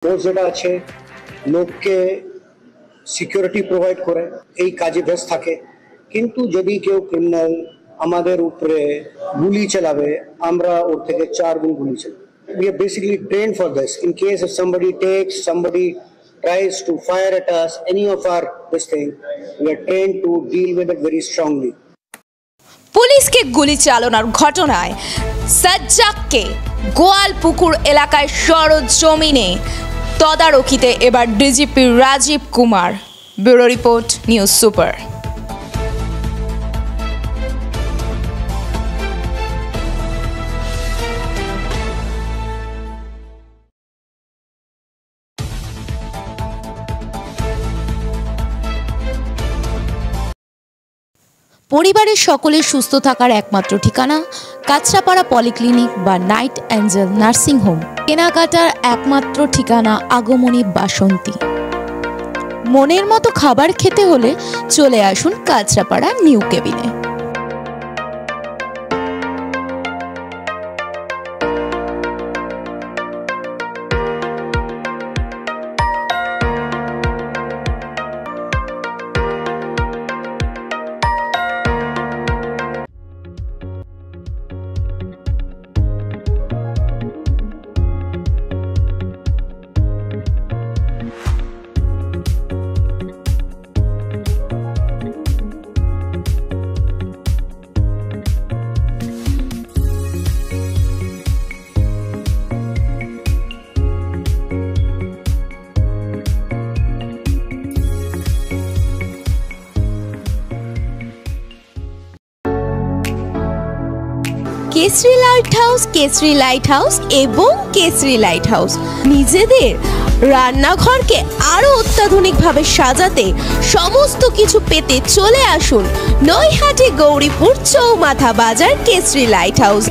Force যেটা আছে লোককে সিকিউরিটি প্রোভাইড করে এই কাজে ব্যস্ত থাকে, কিন্তু যদি কেউ ক্রিমিনাল আমাদের উপরে গুলি চালাবে আমরা ওর থেকে 4 গুণ গুলি চালাবো। We are basically trained for this. In case if somebody tries to fire at us, any of our this thing, we are trained to deal with it very strongly. পুলিশকে গুলি চালানোর ঘটনায় সাজ্জাককে গোয়ালপুকুর এলাকায় সরজমিনে তদারকিতে এবার DGP Rajeev Kumar. Bureau report, news super. পরিবারের সকলের সুস্থ থাকার একমাত্র ঠিকানা কাঁচরাপাড়া পলিক্লিনিক বা নাইট অ্যাঞ্জেল নার্সিং হোম। কেনাকাটার একমাত্র ঠিকানা আগমনী বাসন্তী। মনের মতো খাবার খেতে হলে চলে আসুন কাঁচরাপাড়া নিউ কেবিনে। কেসরি লাইট হাউস এবং কেসরি লাইট হাউস নিজেদের রান্নাঘরকে আরো অত্যাধুনিকভাবে সাজাতে সমস্ত কিছু পেতে চলে আসুন নৈহাটি গৌরীপুর চৌমাথা বাজার কেসরি লাইট হাউস।